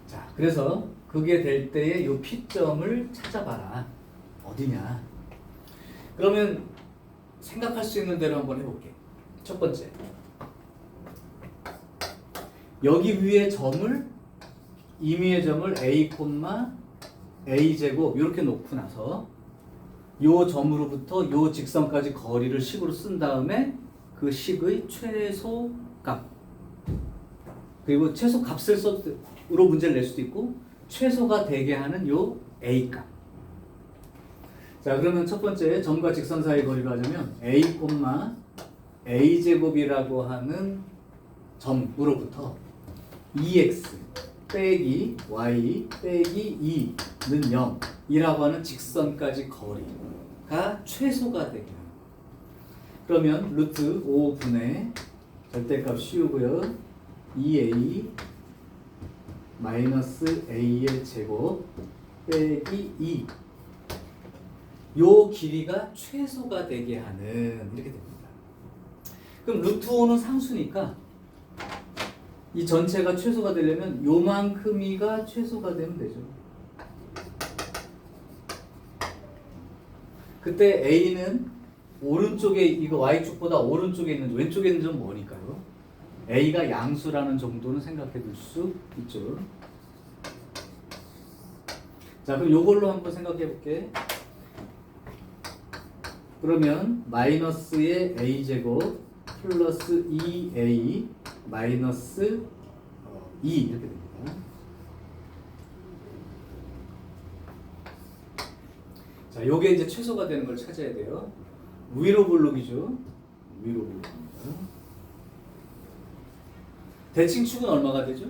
S1: 자, 그래서 그게 될 때에 요 P점을 찾아봐라. 어디냐? 그러면 생각할 수 있는 대로 한번 해볼게. 첫 번째, 여기 위에 점을 임의의 점을 A, A 제곱 이렇게 놓고 나서 요 점으로부터 요 직선까지 거리를 식으로 쓴 다음에 그 식의 최소값 그리고 최소값을 으로 문제를 낼 수도 있고 최소가 되게 하는 요 A 값. 자, 그러면 첫 번째 점과 직선 사이 거리로 하자면 A, A 제곱이라고 하는 점으로부터 2x 빼기 y 빼기 2는 0이라고 하는 직선까지 거리가 최소가 되게 합니다. 그러면 루트 5분의 절대값 씌우고요. 2a 마이너스 a의 제곱 빼기 2 요 길이가 최소가 되게 하는 이렇게 됩니다. 그럼 루트 5는 상수니까 이 전체가 최소가 되려면 요만큼이가 최소가 되면 되죠. 그때 A는 오른쪽에 이거 Y축보다 오른쪽에 있는 왼쪽에 있는 점 뭐니까요? A가 양수라는 정도는 생각해 둘 수 있죠. 자, 그럼 요걸로 한번 생각해 볼게. 그러면 마이너스의 A제곱 플러스 2A 마이너스 2 이렇게 됩니다. 자, 요게 이제 최소가 되는 걸 찾아야 돼요. 위로 블록이죠. 위로 블록입니다. 대칭축은 얼마가 되죠?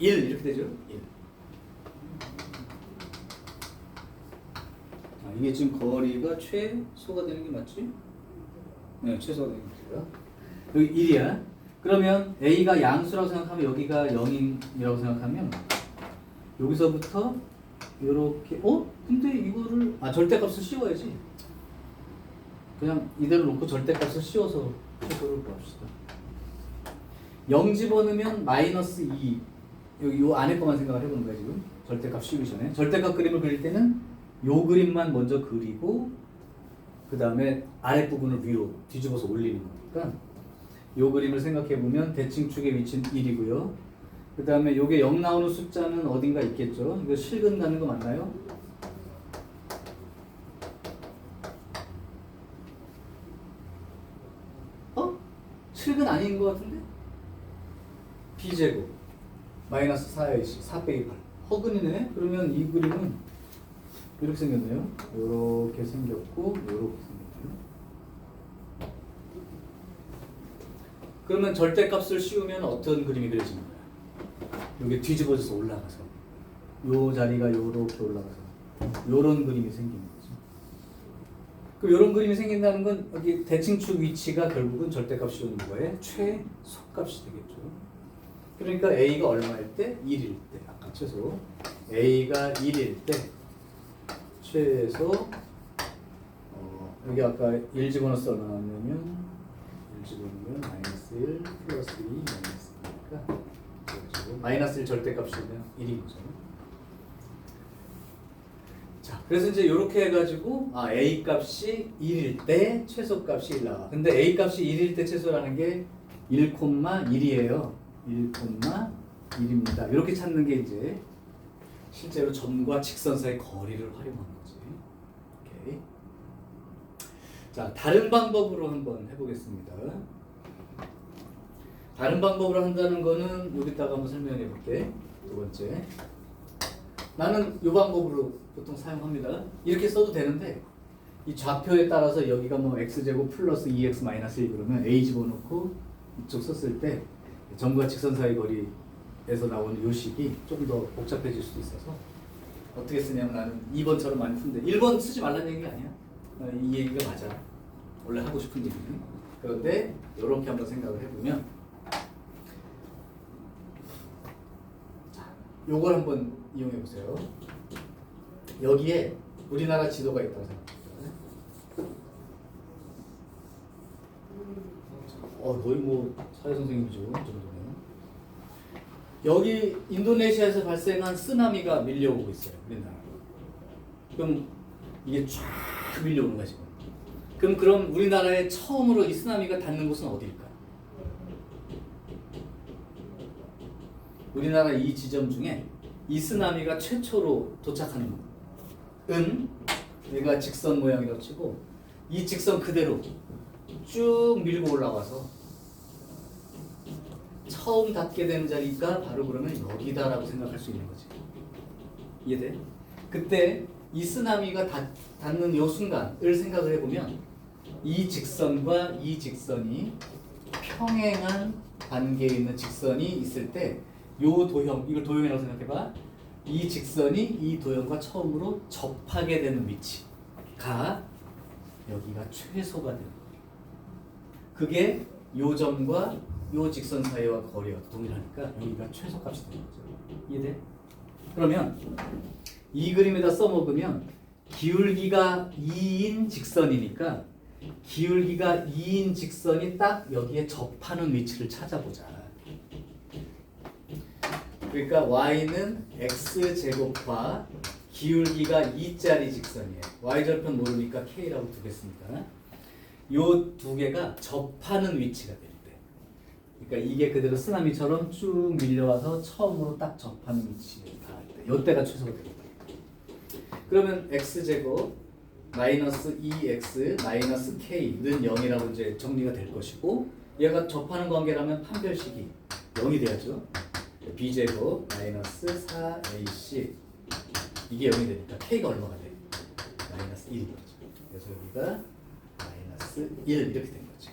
S1: 1 이렇게 되죠? 1. 아, 이게 지금 거리가 최소가 되는 게 맞지? 네, 최소가 되는 거죠. 여기 1이야. 그러면 A가 양수라고 생각하면 여기가 0이라고 생각하면 여기서부터 이렇게 근데 이거를 절대값을 씌워야지. 그냥 이대로 놓고 절대값을 씌워서 최소를 구합시다. 0 집어넣으면 마이너스 2 여기 요 안에 거만 생각을 해보는 거야 지금. 절대값 씌우기 전에 절대값 그림을 그릴 때는 요 그림만 먼저 그리고 그 다음에 아랫부분을 위로 뒤집어서 올리는 거니까 요 그림을 생각해 보면 대칭축의 위치는 1이고요. 그 다음에 요게 0 나오는 숫자는 어딘가 있겠죠. 이거 실근 가는 거 맞나요? 실근 아닌 것 같은데? B제곱 마이너스 4AC 4 빼기 8 허근이네? 그러면 이 그림은 이렇게 생겼네요. 이렇게 생겼고 이렇게 생겼네요. 그러면 절대값을 씌우면 어떤 그림이 그려지는 거야? 이게 뒤집어져서 올라가서 요 자리가 이렇게 올라가서 요런 그림이 생기는 거죠. 그럼 이런 그림이 생긴다는 건 여기 대칭축 위치가 결국은 절대값 씌우는 거에 최소값이 되겠죠. 그러니까 A가 얼마일 때? 1일 때. 아까 최소. A가 1일 때 최소 여기 아까 1 집어넣어서 얼마 나왔냐면 1 집어넣으면 마이너스 1 플러스 2 마이너스 2니까 마이너스 1 절대값이면 1인 거죠. 자, 그래서 이제 이렇게 해가지고 A 값이 1일 때 최소 값이 1 나와. 근데 A 값이 1일 때 최소라는 게 1,1이에요. 1,1입니다. 이렇게 찾는 게 이제 실제로 점과 직선 사이 거리를 활용하는 거지. 오케이. 자, 다른 방법으로 한번 해보겠습니다. 다른 방법으로 한다는 거는 여기다가 한번 설명해 볼게. 두 번째. 나는 이 방법으로 보통 사용합니다. 이렇게 써도 되는데 이 좌표에 따라서 여기가 뭐 x제곱 플러스 2x 마이너스 1 그러면 a 집어넣고 이쪽 썼을 때 점과 직선 사이 거리에서 나오는 요식이 좀 더 복잡해질 수도 있어서 어떻게 쓰냐면 나는 2번처럼 많이 푸는데 1번 쓰지 말라는 얘기가 아니야. 이 얘기가 맞아. 원래 하고 싶은 얘기는. 그런데 이렇게 한번 생각을 해보면 요걸 한번 이용해 보세요. 여기에 우리나라 지도가 있다고 생각해요. 거의 뭐 사회 선생님이죠. 이 정도면. 여기 인도네시아에서 발생한 쓰나미가 밀려오고 있어요. 우리나라로. 그럼 이게 쫙 밀려오는 거야 지금. 그럼 우리나라에 처음으로 이 쓰나미가 닿는 곳은 어디일까요? 우리나라 이 지점 중에 이 쓰나미가 최초로 도착하는 은 얘가 직선 모양이라고 치고 이 직선 그대로 쭉 밀고 올라와서 처음 닿게 되는 자리가 바로 그러면 여기다라고 생각할 수 있는 거지. 이해돼? 그때 이 쓰나미가 닿는 요 순간을 생각을 해보면 이 직선과 이 직선이 평행한 관계에 있는 직선이 있을 때 요 도형, 이걸 도형이라고 생각해봐. 이 직선이 이 도형과 처음으로 접하게 되는 위치가 여기가 최소가 되는 거예요. 그게 요 점과 요 직선 사이와 거리가 동일하니까 여기가 최소값이 되는 거죠. 이해돼? 그러면 이 그림에다 써먹으면 기울기가 2인 직선이니까 기울기가 2인 직선이 딱 여기에 접하는 위치를 찾아보자. 그러니까 y는 x제곱과 기울기가 2짜리 직선이에요. y절편 모르니까 k라고 두겠습니다. 요 두 개가 접하는 위치가 될 때, 그러니까 이게 그대로 쓰나미처럼 쭉 밀려와서 처음으로 딱 접하는 위치에 닿을 때, 요때가 최소가 되는 거예요. 그러면 x제곱 마이너스 2x 마이너스 k는 0이라고 이제 정리가 될 것이고, 얘가 접하는 관계라면 판별식이 0이 돼야죠. b제곱 마이너스 4ac 이게 0이 되니까 k가 얼마가 돼? 마이너스 1이 되죠. 그래서 여기가 마이너스 1 이렇게 된 거지.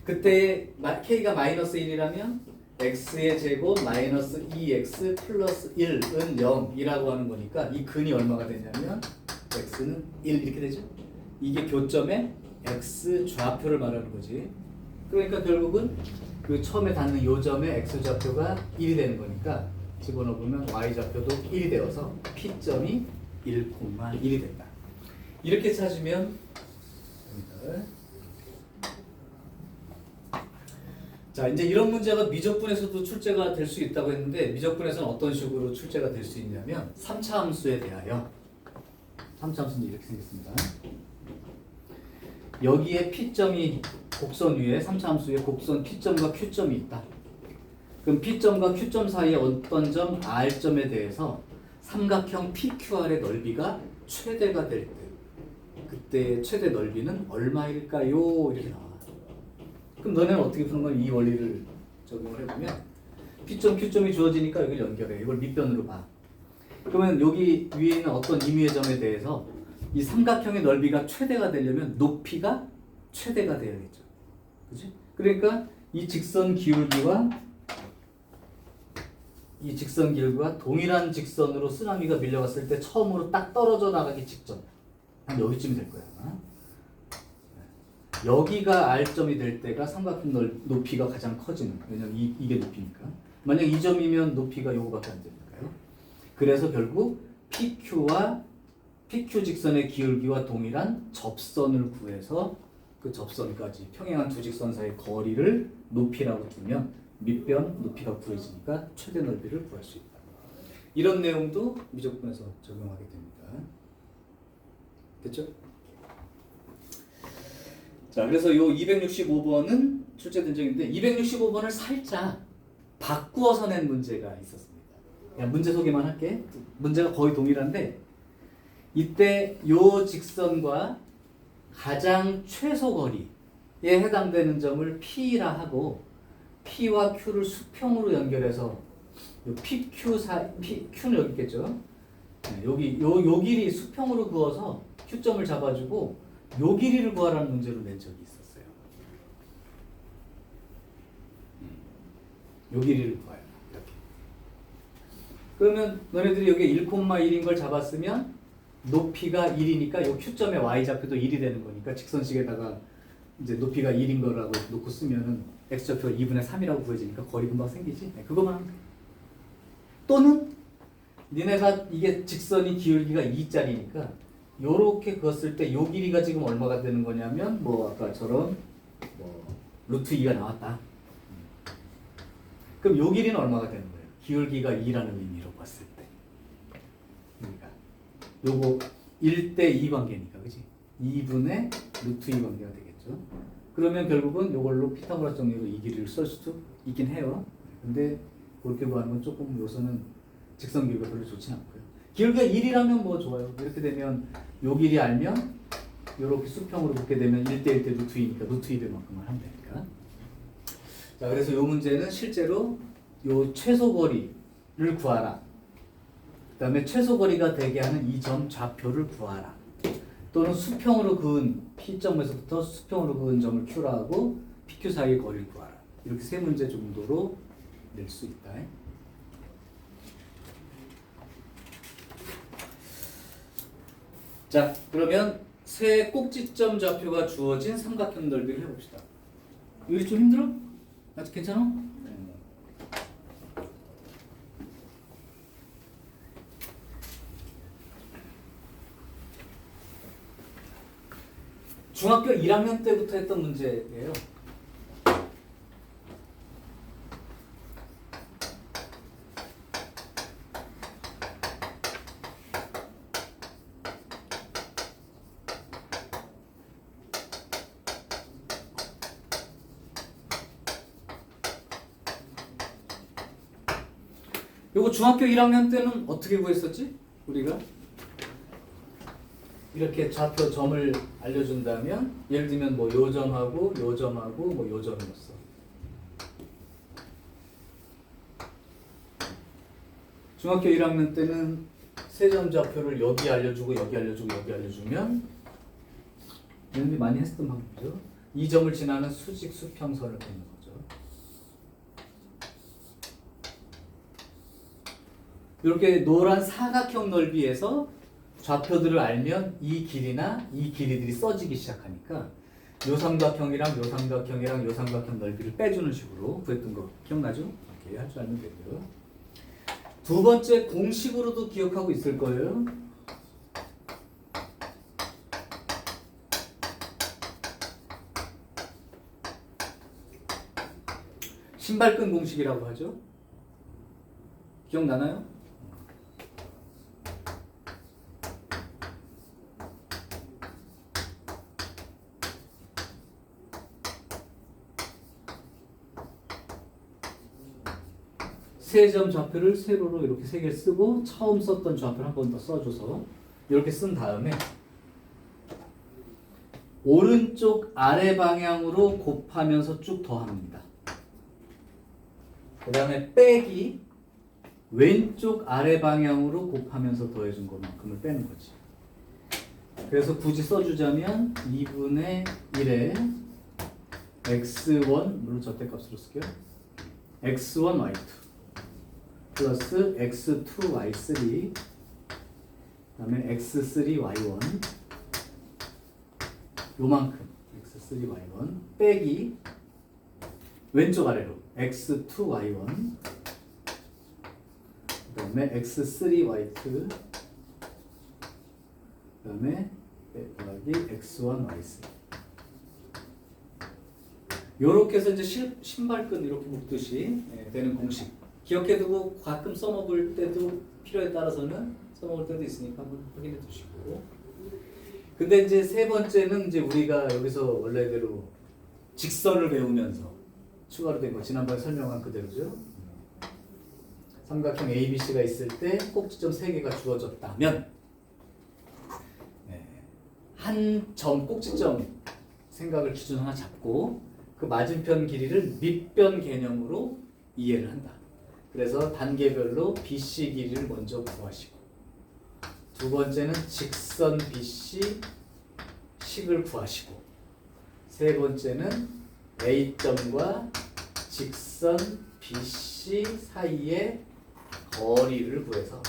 S1: 그때 k가 마이너스 1이라면 x의 제곱 마이너스 2x 플러스 1은 0이라고 하는 거니까 이 근이 얼마가 되냐면 x는 1 이렇게 되죠. 이게 교점의 x 좌표를 말하는 거지. 그러니까 결국은 그 처음에 닿는 요 점의 x 좌표가 1이 되는 거니까 집어넣으면 y 좌표도 1이 되어서 p점이 1,1이 된다. 이렇게 찾으면 자, 이제 이런 문제가 미적분에서도 출제가 될 수 있다고 했는데 미적분에서는 어떤 식으로 출제가 될 수 있냐면 3차 함수에 대하여 3차 함수는 이렇게 생겼습니다. 여기에 P점이 곡선 위에 3차 함수 위에 곡선 P점과 Q점이 있다. 그럼 P점과 Q점 사이에 어떤 점 R점에 대해서 삼각형 PQR의 넓이가 최대가 될 때 그때 최대 넓이는 얼마일까요? 이렇게 나와. 그럼 너네는 어떻게 푸는 건 이 원리를 적용을 해보면 P점, Q점이 주어지니까 이걸 연결해. 이걸 밑변으로 봐. 그러면 여기 위에 있는 어떤 임의의 점에 대해서 이 삼각형의 넓이가 최대가 되려면 높이가 최대가 돼야겠죠. 그치? 그러니까 이 직선 기울기와 동일한 직선으로 쓰나미가 밀려갔을 때 처음으로 딱 떨어져 나가기 직전 한 여기쯤이 될 거야. 여기가 R점이 될 때가 삼각형 높이가 가장 커지는, 왜냐면 이게 높이니까. 만약 이 점이면 높이가 요거밖에 안 되니까요. 그래서 결국 PQ와 PQ 직선의 기울기와 동일한 접선을 구해서 그 접선까지 평행한 두 직선 사이의 거리를 높이라고 두면 밑변 높이가 구해지니까 최대 넓이를 구할 수 있다. 이런 내용도 미적분에서 적용하게 됩니다. 됐죠? 자, 그래서 요 265번은 출제된 적인데 265번을 살짝 바꾸어서 낸 문제가 있었습니다. 그냥 문제 소개만 할게. 문제가 거의 동일한데 이때 요 직선과 가장 최소 거리에 해당되는 점을 P라 하고 P와 Q를 수평으로 연결해서 요 PQ Q는 여기 있겠죠. 여기 요 길이 수평으로 그어서 Q점을 잡아주고 요 길이를 구하라는 문제로 낸 적이 있었어요. 요 길이를 구해요. 이렇게. 그러면 너네들이 여기 1,1인 걸 잡았으면 높이가 1이니까 요 Q점의 Y좌표도 1이 되는 거니까 직선식에다가 이제 높이가 1인 거라고 놓고 쓰면은 X좌표가 2분의 3이라고 구해지니까 거리 금방 생기지? 네, 그거만 하면 돼. 또는 니네가 이게 직선이 기울기가 2짜리니까 요렇게 그었을 때 요 길이가 지금 얼마가 되는 거냐면 뭐 아까처럼 뭐 루트 2가 나왔다. 그럼 요 길이는 얼마가 되는 거예요? 기울기가 2라는 의미로 봤을 때. 그러니까 요거 1대2 관계니까, 그치? 2분의 루트 2 관계가 되겠죠. 그러면 결국은 요걸로 피타고라스 정리로 이 길이를 쓸 수도 있긴 해요. 근데 그렇게 구하는 건 조금 요소는 직선 기울기가 별로 좋진 않고요. 기울기가 1이라면 뭐 좋아요. 이렇게 되면 요 길이 알면 요렇게 수평으로 붙게 되면 1대1 대 루트 2니까 루트 2 만큼만 하면 되니까. 자, 그래서 요 문제는 실제로 요 최소 거리를 구하라. 그 다음에 최소 거리가 되게 하는 이 점 좌표를 구하라. 또는 수평으로 그은 P점에서부터 수평으로 그은 점을 Q라 하고 PQ 사이의 거리를 구하라. 이렇게 세 문제 정도로 낼 수 있다. 자, 그러면 세 꼭지점 좌표가 주어진 삼각형 넓이를 해봅시다. 여기 좀 힘들어? 아직 괜찮아? 중학교 1학년 때부터 했던 문제예요. 요거 중학교 1학년 때는 어떻게 구했었지? 우리가 이렇게 좌표 점을 알려준다면 예를 들면 뭐 요 점하고 요 점하고 뭐 요 점이었어. 중학교 1학년 때는 세 점 좌표를 여기 알려주고 여기 알려주고 여기 알려주면 얘네들이 많이 했었던 방법이죠. 이 점을 지나는 수직 수평선을 그리는 거죠. 이렇게 노란 사각형 넓이에서 좌표들을 알면 이 길이나 이 길이들이 써지기 시작하니까 요 삼각형이랑 요 삼각형이랑 요 삼각형 넓이를 빼주는 식으로 구했던 거 기억나죠? 이렇게 할 줄 알면 되고요. 두 번째 공식으로도 기억하고 있을 거예요. 신발끈 공식이라고 하죠. 기억나나요? 세 점 좌표를 세로로 이렇게 세 개를 쓰고 처음 썼던 좌표를 한 번 더 써줘서 이렇게 쓴 다음에 오른쪽 아래 방향으로 곱하면서 쭉 더합니다. 그 다음에 빼기 왼쪽 아래 방향으로 곱하면서 더해준 것만큼을 빼는 거지. 그래서 굳이 써주자면 2분의 1에 x1 물론 절대값으로 쓸게요. x1 y2 플러스 x2y3 그다음에 x3y1 요만큼 x3y1 빼기 왼쪽 아래로 x2y1 그다음에 x3y2 그다음에 더하기 x1y3 요렇게 해서 이제 신발끈 이렇게 묶듯이 되는 공식 기억해두고 가끔 써먹을 때도 필요에 따라서는 써먹을 때도 있으니까 한번 확인해 두시고. 근데 이제 세 번째는 이제 우리가 여기서 원래대로 직선을 배우면서 추가로 된 거 지난번에 설명한 그대로죠. 삼각형 ABC가 있을 때 꼭지점 3개가 주어졌다면 한 점 꼭지점 생각을 기준 하나 잡고 그 맞은편 길이를 밑변 개념으로 이해를 한다. 그래서 단계별로 BC 길이를 먼저 구하시고 두 번째는 직선 BC 식을 구하시고 세 번째는 A점과 직선 BC 사이의 거리를 구해서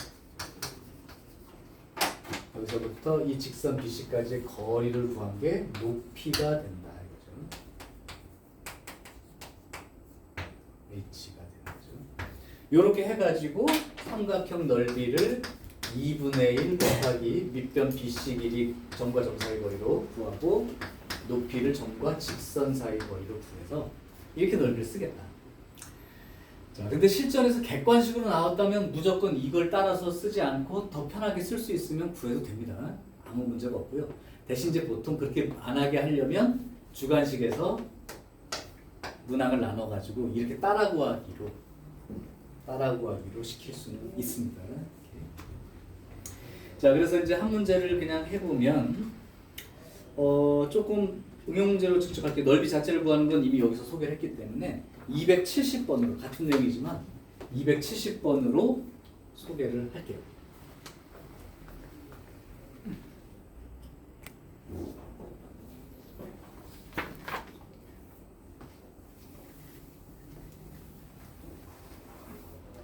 S1: 여기서부터 이 직선 BC까지의 거리를 구한 게 높이가 된다 이거죠. H가 되는 거죠. 이렇게 해가지고 삼각형 넓이를 2분의 1 곱하기 밑변 BC 길이 점과 점 사이 거리로 구하고 높이를 점과 직선 사이 거리로 구해서 이렇게 넓이를 쓰겠다. 자, 근데 실전에서 객관식으로 나왔다면 무조건 이걸 따라서 쓰지 않고 더 편하게 쓸 수 있으면 구해도 됩니다. 아무 문제가 없고요. 대신 이제 보통 그렇게 안 하게 하려면 주관식에서 문항을 나눠가지고 이렇게 따라 구하기로 시킬 수는 있습니다. 자, 그래서 이제 한 문제를 그냥 해보면 조금 응용 문제로 직접 할게요. 넓이 자체를 구하는 건 이미 여기서 소개를 했기 때문에 270번으로 같은 내용이지만 270번으로 소개를 할게요.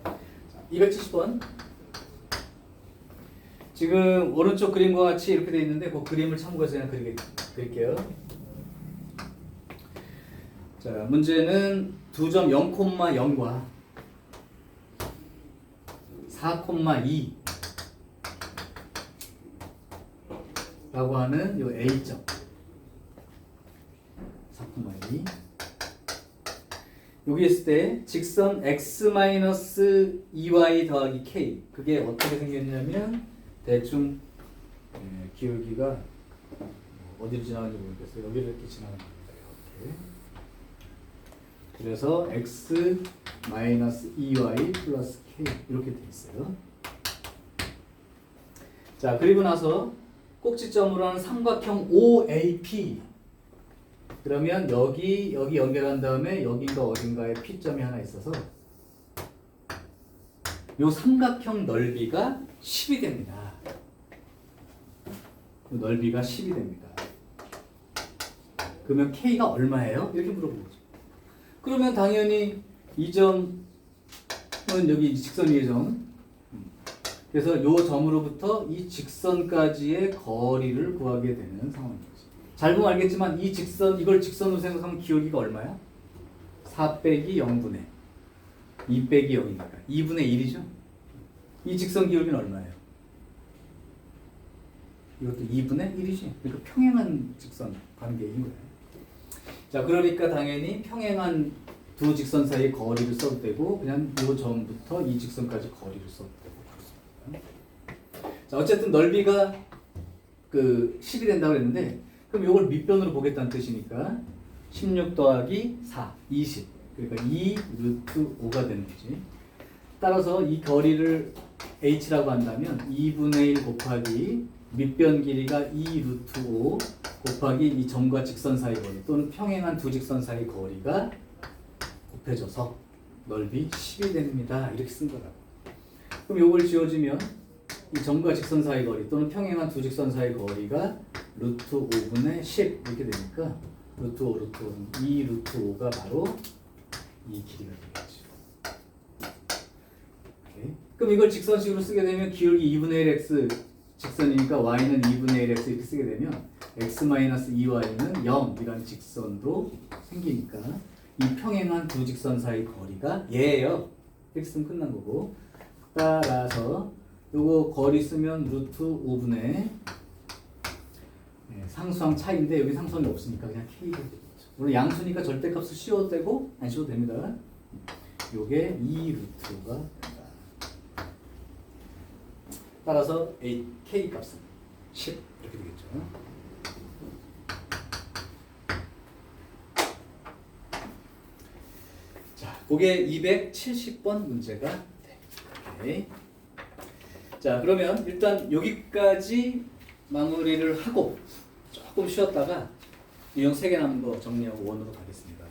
S1: 자, 270번. 지금 오른쪽 그림과 같이 이렇게 되어 있는데 그 그림을 참고해서 그냥 그릴게요. 자, 문제는 두 점 0,0과 4,2 라고 하는 요 A점 EY. 여기 있을 때 직선 x-2y 더하기 k. 그게 어떻게 생겼냐면 대충 기울기가 어디로 지나가는지 모르겠어요. 여기를 이렇게 지나가는 겁니다. 이렇게. 그래서 x-2y 플러스 k 이렇게 돼 있어요. 자, 그리고 나서 꼭지점으로 하는 삼각형 OAP. 그러면 여기 연결한 다음에 여긴가 어딘가에 P점이 하나 있어서 요 삼각형 넓이가 10이 됩니다. 요 넓이가 10이 됩니다. 그러면 K가 얼마예요? 이렇게 물어보는 거죠. 그러면 당연히 이 점은 여기 직선 위의 점. 그래서 요 점으로부터 이 직선까지의 거리를 구하게 되는 상황입니다. 잘 보면 알겠지만 이 직선, 이걸 직선으로 생각하면 기울기가 얼마야? 4 빼기 0분의 2 빼기 0이니까 2분의 1이죠? 이 직선 기울기는 얼마예요? 이것도 2분의 1이지. 그러니까 평행한 직선 관계인 거예요. 자, 그러니까 당연히 평행한 두 직선 사이 거리를 써도 되고 그냥 이 점부터 이 직선까지 거리를 써도 되고 그렇습니다. 자, 어쨌든 넓이가 10이 된다고 그랬는데 그럼 이걸 밑변으로 보겠다는 뜻이니까 16 더하기 4, 20. 그러니까 2 루트 5가 되는 거지. 따라서 이 거리를 h라고 한다면 2분의 1 곱하기 밑변 길이가 2 루트 5 곱하기 이 점과 직선 사이 거리 또는 평행한 두 직선 사이 거리가 곱해져서 넓이 10이 됩니다. 이렇게 쓴 거라고. 그럼 이걸 지워주면 이 점과 직선 사이 거리 또는 평행한 두 직선 사이 거리가 루트 5분의 10 이렇게 되니까 루트 5, 루트 5는 2 루트 5가 바로 이 길이가 되겠죠. 오케이. 그럼 이걸 직선식으로 쓰게 되면 기울기 2분의 1 x 직선이니까 y는 2분의 1 x 이렇게 쓰게 되면 x-2y는 0 이란 직선도 생기니까 이 평행한 두 직선 사이 거리가 얘예요. 이렇게 쓰면 끝난 거고 따라서 요거 거리 쓰면 루트 5분의 상수항 차이인데 여기 상수항이 없으니까 그냥 K가 되겠죠. 물론 양수니까 절대값을 씌워도 되고 안 씌워도 됩니다. 요게 2 루트가 된다. 따라서 K 값은 10 이렇게 되겠죠. 자, 그게 270번 문제가 돼. 오케이. 자, 그러면 일단 여기까지 마무리를 하고 조금 쉬었다가 유형 3개 남은 거 정리하고 원으로 가겠습니다.